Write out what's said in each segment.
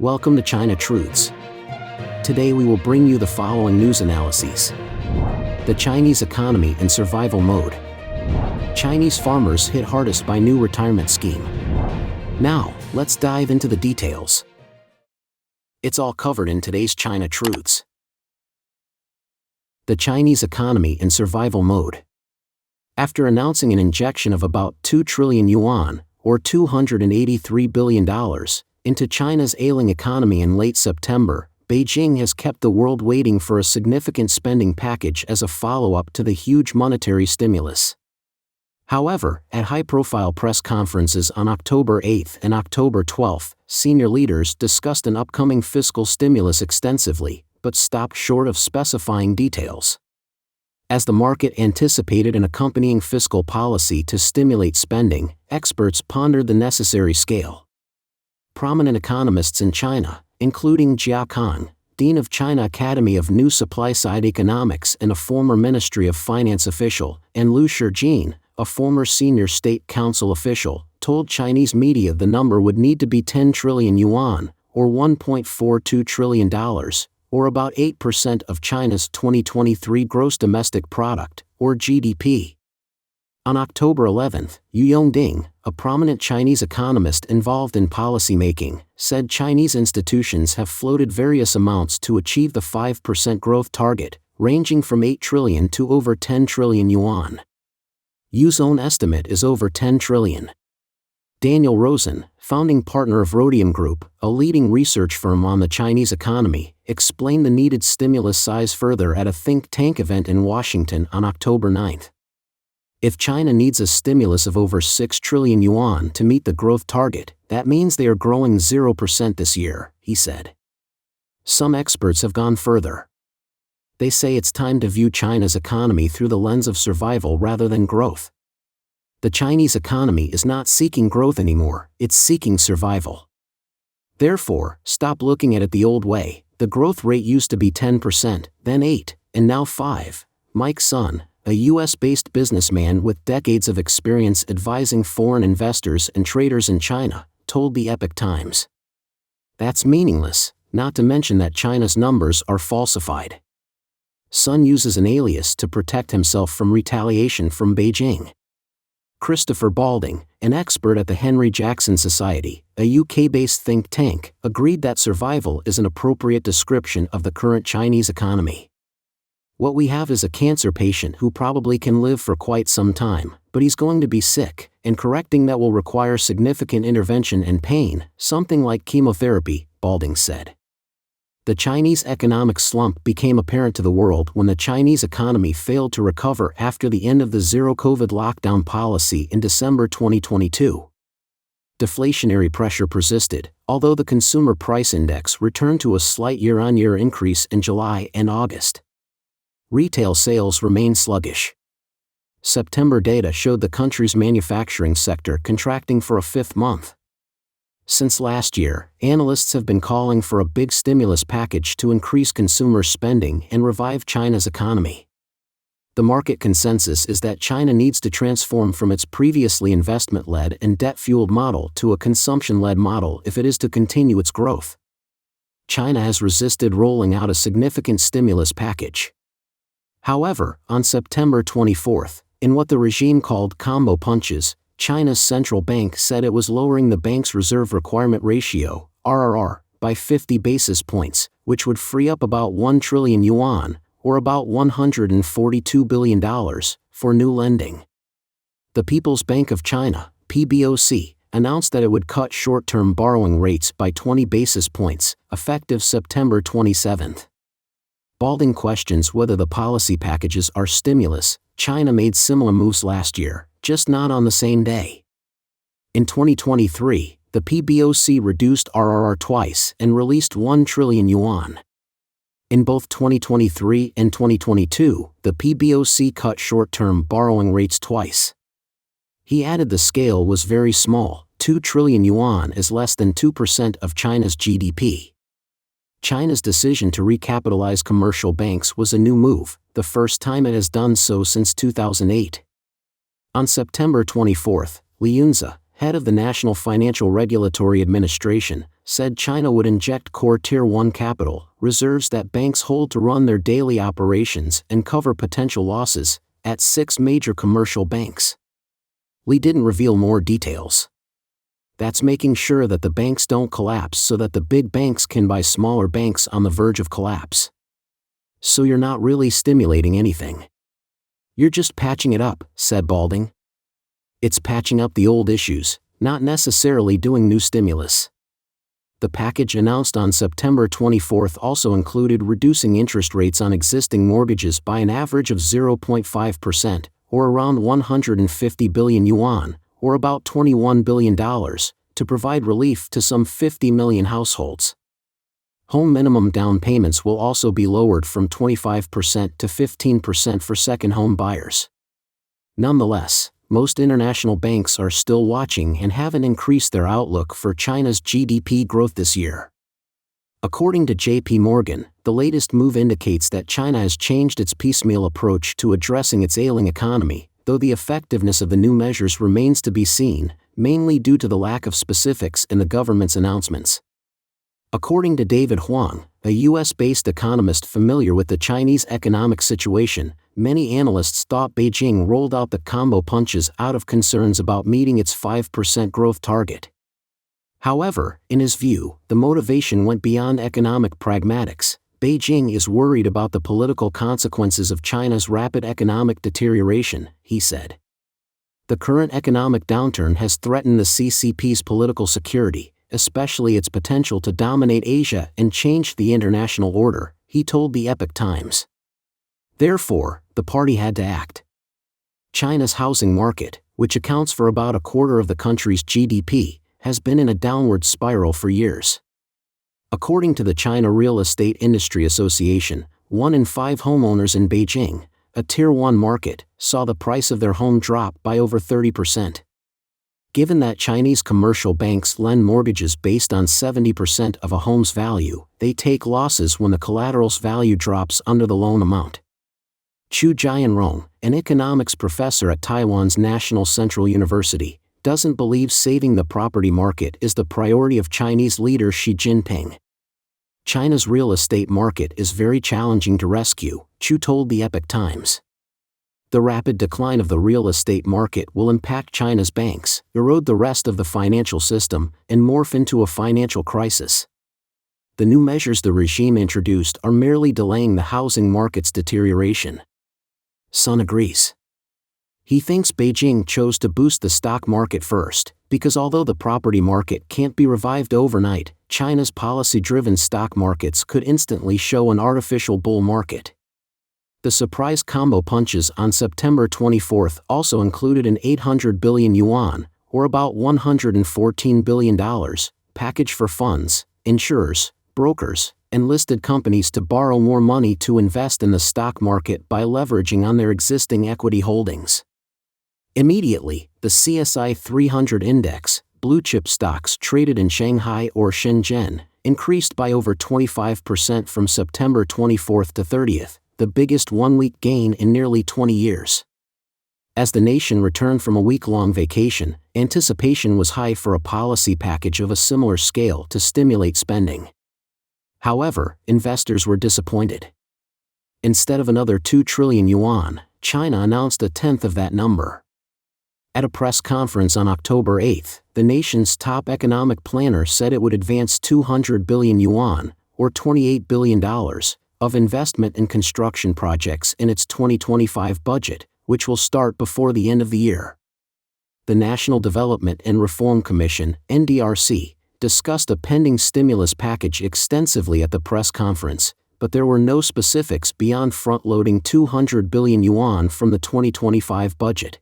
Welcome to China Truths. Today we will bring you the following news analyses. The Chinese economy in survival mode. Chinese farmers hit hardest by new retirement scheme. Now, let's dive into the details. It's all covered in today's China Truths. The Chinese economy in survival mode. After announcing an injection of about 2 trillion yuan, or $283 billion, into China's ailing economy in late September, Beijing has kept the world waiting for a significant spending package as a follow-up to the huge monetary stimulus. However, at high-profile press conferences on October 8 and October 12, senior leaders discussed an upcoming fiscal stimulus extensively, but stopped short of specifying details. As the market anticipated an accompanying fiscal policy to stimulate spending, experts pondered the necessary scale. Prominent economists in China, including Jia Kang, Dean of China Academy of New Supply-Side Economics and a former Ministry of Finance official, and Liu Shijin, a former senior state council official, told Chinese media the number would need to be 10 trillion yuan, or $1.42 trillion, or about 8% of China's 2023 gross domestic product, or GDP. On October 11, Yu Yongding, a prominent Chinese economist involved in policymaking, said Chinese institutions have floated various amounts to achieve the 5% growth target, ranging from 8 trillion to over 10 trillion yuan. Yu's own estimate is over 10 trillion. Daniel Rosen, founding partner of Rhodium Group, a leading research firm on the Chinese economy, explained the needed stimulus size further at a think tank event in Washington on October 9. If China needs a stimulus of over 6 trillion yuan to meet the growth target, that means they are growing 0% this year, he said. Some experts have gone further. They say it's time to view China's economy through the lens of survival rather than growth. The Chinese economy is not seeking growth anymore, it's seeking survival. Therefore, stop looking at it the old way. The growth rate used to be 10%, then 8%, and now 5%. Mike Sun, a US-based businessman with decades of experience advising foreign investors and traders in China, told the Epoch Times. That's meaningless, not to mention that China's numbers are falsified. Sun uses an alias to protect himself from retaliation from Beijing. Christopher Balding, an expert at the Henry Jackson Society, a UK-based think tank, agreed that survival is an appropriate description of the current Chinese economy. What we have is a cancer patient who probably can live for quite some time, but he's going to be sick, and correcting that will require significant intervention and pain, something like chemotherapy, Balding said. The Chinese economic slump became apparent to the world when the Chinese economy failed to recover after the end of the zero-COVID lockdown policy in December 2022. Deflationary pressure persisted, although the consumer price index returned to a slight year-on-year increase in July and August. Retail sales remained sluggish. September data showed the country's manufacturing sector contracting for a fifth month. Since last year, analysts have been calling for a big stimulus package to increase consumer spending and revive China's economy. The market consensus is that China needs to transform from its previously investment-led and debt-fueled model to a consumption-led model if it is to continue its growth. China has resisted rolling out a significant stimulus package. However, on September 24, in what the regime called combo punches, China's central bank said it was lowering the bank's reserve requirement ratio, RRR, by 50 basis points, which would free up about 1 trillion yuan, or about $142 billion, for new lending. The People's Bank of China, PBOC, announced that it would cut short-term borrowing rates by 20 basis points, effective September 27. Balding questions whether the policy packages are stimulus. China made similar moves last year, just not on the same day. In 2023, the PBOC reduced RRR twice and released 1 trillion yuan. In both 2023 and 2022, the PBOC cut short-term borrowing rates twice. He added the scale was very small, 2 trillion yuan is less than 2% of China's GDP. China's decision to recapitalize commercial banks was a new move, the first time it has done so since 2008. On September 24, Li Yunzi, head of the National Financial Regulatory Administration, said China would inject core Tier 1 capital, reserves that banks hold to run their daily operations and cover potential losses, at 6 major commercial banks. Li didn't reveal more details. That's making sure that the banks don't collapse so that the big banks can buy smaller banks on the verge of collapse. So you're not really stimulating anything. You're just patching it up, said Balding. It's patching up the old issues, not necessarily doing new stimulus. The package announced on September 24 also included reducing interest rates on existing mortgages by an average of 0.5%, or around 150 billion yuan, or about $21 billion, to provide relief to some 50 million households. Home minimum down payments will also be lowered from 25% to 15% for second home buyers. Nonetheless, most international banks are still watching and haven't increased their outlook for China's GDP growth this year. According to J.P. Morgan, the latest move indicates that China has changed its piecemeal approach to addressing its ailing economy, though the effectiveness of the new measures remains to be seen, mainly due to the lack of specifics in the government's announcements. According to David Huang, a U.S.-based economist familiar with the Chinese economic situation, many analysts thought Beijing rolled out the combo punches out of concerns about meeting its 5% growth target. However, in his view, the motivation went beyond economic pragmatics. Beijing is worried about the political consequences of China's rapid economic deterioration, he said. The current economic downturn has threatened the CCP's political security, especially its potential to dominate Asia and change the international order, he told the Epoch Times. Therefore, the party had to act. China's housing market, which accounts for about a quarter of the country's GDP, has been in a downward spiral for years. According to the China Real Estate Industry Association, 1 in 5 homeowners in Beijing, a Tier 1 market, saw the price of their home drop by over 30%. Given that Chinese commercial banks lend mortgages based on 70% of a home's value, they take losses when the collateral's value drops under the loan amount. Chu Jianrong, an economics professor at Taiwan's National Central University, doesn't believe saving the property market is the priority of Chinese leader Xi Jinping. China's real estate market is very challenging to rescue, Chu told the Epoch Times. The rapid decline of the real estate market will impact China's banks, erode the rest of the financial system, and morph into a financial crisis. The new measures the regime introduced are merely delaying the housing market's deterioration. Sun agrees. He thinks Beijing chose to boost the stock market first, because although the property market can't be revived overnight, China's policy-driven stock markets could instantly show an artificial bull market. The surprise combo punches on September 24 also included an 800 billion yuan, or about $114 billion, package for funds, insurers, brokers, and listed companies to borrow more money to invest in the stock market by leveraging on their existing equity holdings. Immediately, the CSI 300 index, blue-chip stocks traded in Shanghai or Shenzhen, increased by over 25% from September 24 to 30th. The biggest one-week gain in nearly 20 years. As the nation returned from a week-long vacation, anticipation was high for a policy package of a similar scale to stimulate spending. However, investors were disappointed. Instead of another 2 trillion yuan, China announced a tenth of that number. At a press conference on October 8, the nation's top economic planner said it would advance 200 billion yuan, or $28 billion, of investment in construction projects in its 2025 budget, which will start before the end of the year. The National Development and Reform Commission, NDRC, discussed a pending stimulus package extensively at the press conference, but there were no specifics beyond front-loading 200 billion yuan from the 2025 budget.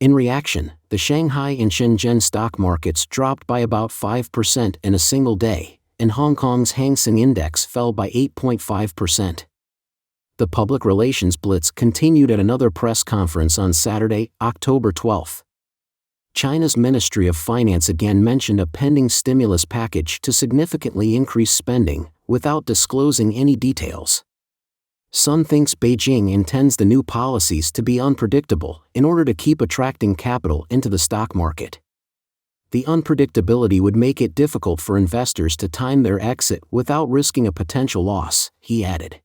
In reaction, the Shanghai and Shenzhen stock markets dropped by about 5% in a single day, and Hong Kong's Hang Seng Index fell by 8.5%. The public relations blitz continued at another press conference on Saturday, October 12. China's Ministry of Finance again mentioned a pending stimulus package to significantly increase spending, without disclosing any details. Sun thinks Beijing intends the new policies to be unpredictable in order to keep attracting capital into the stock market. The unpredictability would make it difficult for investors to time their exit without risking a potential loss, he added.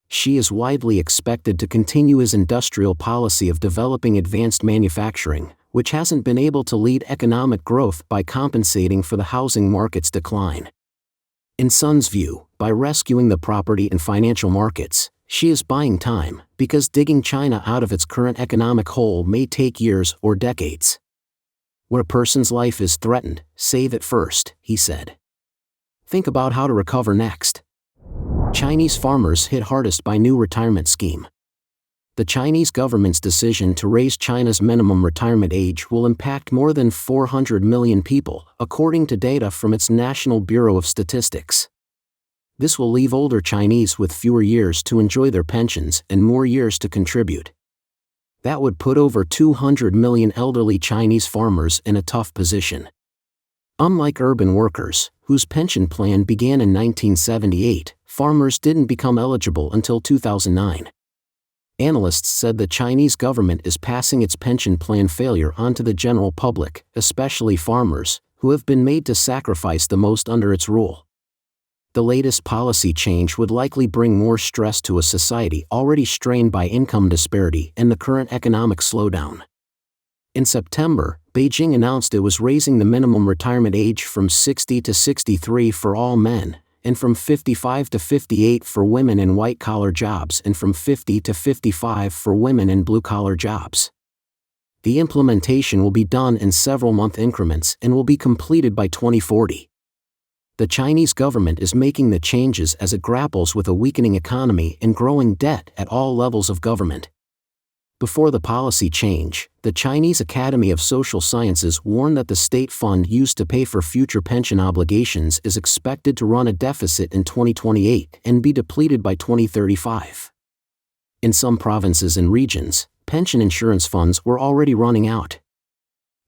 Xi is widely expected to continue his industrial policy of developing advanced manufacturing, which hasn't been able to lead economic growth by compensating for the housing market's decline. In Sun's view, by rescuing the property and financial markets, Xi is buying time, because digging China out of its current economic hole may take years or decades. When a person's life is threatened, save it first, he said. Think about how to recover next. Chinese farmers hit hardest by new retirement scheme. The Chinese government's decision to raise China's minimum retirement age will impact more than 400 million people, according to data from its National Bureau of Statistics. This will leave older Chinese with fewer years to enjoy their pensions and more years to contribute. That would put over 200 million elderly Chinese farmers in a tough position. Unlike urban workers, whose pension plan began in 1978, farmers didn't become eligible until 2009. Analysts said the Chinese government is passing its pension plan failure onto the general public, especially farmers, who have been made to sacrifice the most under its rule. The latest policy change would likely bring more stress to a society already strained by income disparity and the current economic slowdown. In September, Beijing announced it was raising the minimum retirement age from 60 to 63 for all men, and from 55 to 58 for women in white-collar jobs and from 50 to 55 for women in blue-collar jobs. The implementation will be done in several-month increments and will be completed by 2040. The Chinese government is making the changes as it grapples with a weakening economy and growing debt at all levels of government. Before the policy change, the Chinese Academy of Social Sciences warned that the state fund used to pay for future pension obligations is expected to run a deficit in 2028 and be depleted by 2035. In some provinces and regions, pension insurance funds were already running out.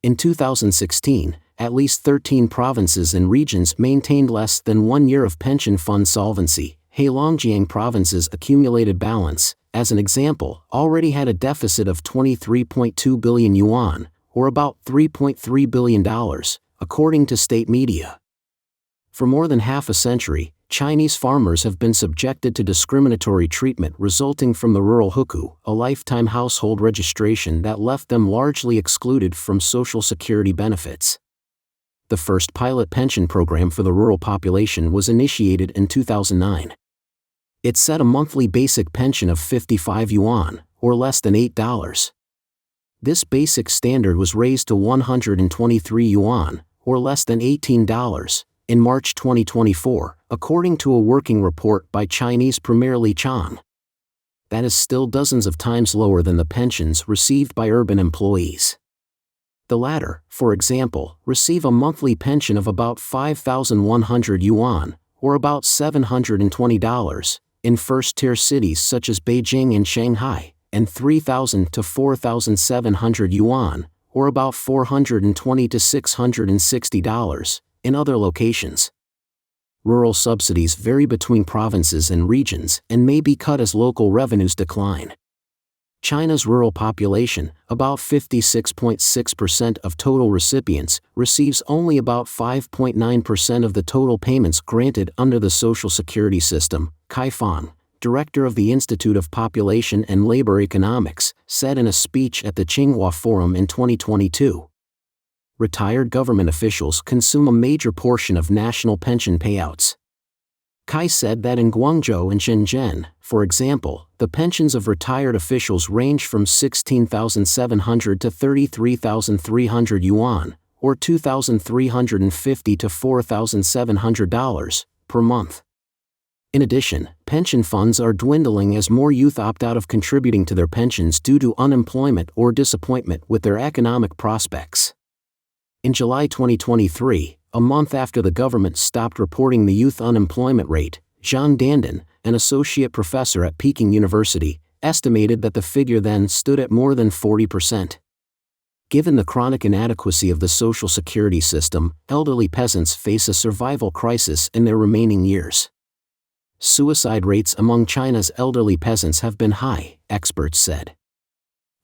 In 2016, at least 13 provinces and regions maintained less than 1 year of pension fund solvency. Heilongjiang province's accumulated balance, as an example, already had a deficit of 23.2 billion yuan, or about $3.3 billion, according to state media. For more than half a century, Chinese farmers have been subjected to discriminatory treatment resulting from the rural hukou, a lifetime household registration that left them largely excluded from Social Security benefits. The first pilot pension program for the rural population was initiated in 2009. It set a monthly basic pension of 55 yuan, or less than $8. This basic standard was raised to 123 yuan, or less than $18, in March 2024, according to a working report by Chinese Premier Li Chang. That is still dozens of times lower than the pensions received by urban employees. The latter, for example, receive a monthly pension of about 5,100 yuan, or about $720, in first-tier cities such as Beijing and Shanghai, and 3,000 to 4,700 yuan, or about $420 to $660, in other locations. Rural subsidies vary between provinces and regions and may be cut as local revenues decline. China's rural population, about 56.6% of total recipients, receives only about 5.9% of the total payments granted under the Social Security system, Kai Fang, director of the Institute of Population and Labor Economics, said in a speech at the Tsinghua Forum in 2022. Retired government officials consume a major portion of national pension payouts. Kai said that in Guangzhou and Shenzhen, for example, the pensions of retired officials range from 16,700 to 33,300 yuan, or $2,350 to $4,700, per month. In addition, pension funds are dwindling as more youth opt out of contributing to their pensions due to unemployment or disappointment with their economic prospects. In July 2023, a month after the government stopped reporting the youth unemployment rate, Zhang Dandan, an associate professor at Peking University, estimated that the figure then stood at more than 40%. Given the chronic inadequacy of the Social Security system, elderly peasants face a survival crisis in their remaining years. Suicide rates among China's elderly peasants have been high, experts said.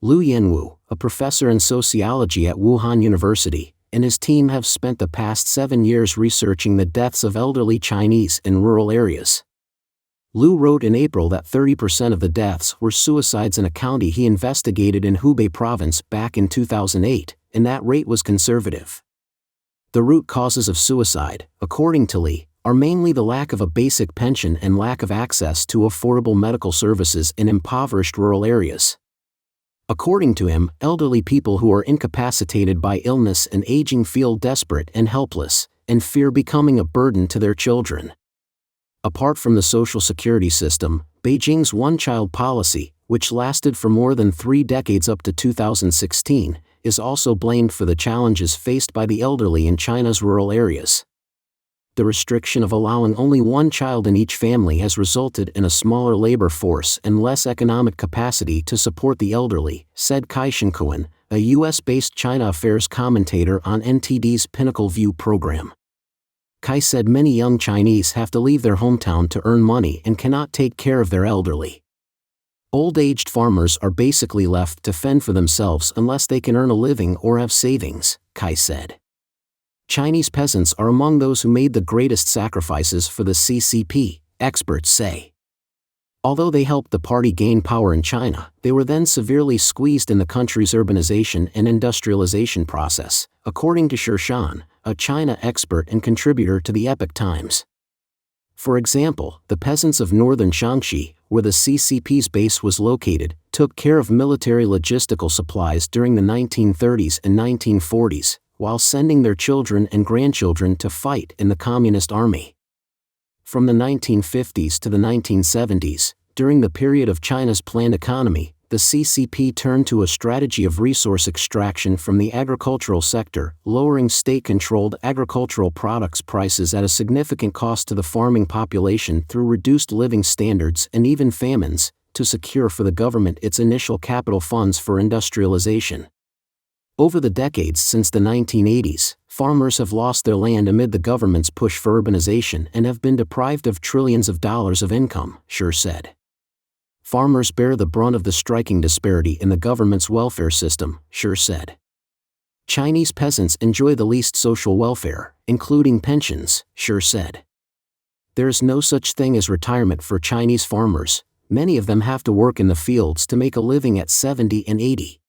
Lu Yanwu, a professor in sociology at Wuhan University, and his team have spent the past 7 years researching the deaths of elderly Chinese in rural areas. Liu wrote in April that 30% of the deaths were suicides in a county he investigated in Hubei province back in 2008, and that rate was conservative. The root causes of suicide, according to Li, are mainly the lack of a basic pension and lack of access to affordable medical services in impoverished rural areas. According to him, elderly people who are incapacitated by illness and aging feel desperate and helpless, and fear becoming a burden to their children. Apart from the social security system, Beijing's one-child policy, which lasted for more than 3 decades up to 2016, is also blamed for the challenges faced by the elderly in China's rural areas. The restriction of allowing only one child in each family has resulted in a smaller labor force and less economic capacity to support the elderly, said Kai Shenkuan, a U.S.-based China affairs commentator on NTD's Pinnacle View program. Kai said many young Chinese have to leave their hometown to earn money and cannot take care of their elderly. Old-aged farmers are basically left to fend for themselves unless they can earn a living or have savings, Kai said. Chinese peasants are among those who made the greatest sacrifices for the CCP, experts say. Although they helped the party gain power in China, they were then severely squeezed in the country's urbanization and industrialization process, according to Shi Shan, a China expert and contributor to the Epoch Times. For example, the peasants of northern Shaanxi, where the CCP's base was located, took care of military logistical supplies during the 1930s and 1940s, while sending their children and grandchildren to fight in the Communist Army. From the 1950s to the 1970s, during the period of China's planned economy, the CCP turned to a strategy of resource extraction from the agricultural sector, lowering state-controlled agricultural products prices at a significant cost to the farming population through reduced living standards and even famines, to secure for the government its initial capital funds for industrialization. Over the decades since the 1980s, farmers have lost their land amid the government's push for urbanization and have been deprived of trillions of dollars of income, Shi said. Farmers bear the brunt of the striking disparity in the government's welfare system, Shi said. Chinese peasants enjoy the least social welfare, including pensions, Shi said. There is no such thing as retirement for Chinese farmers. Many of them have to work in the fields to make a living at 70 and 80.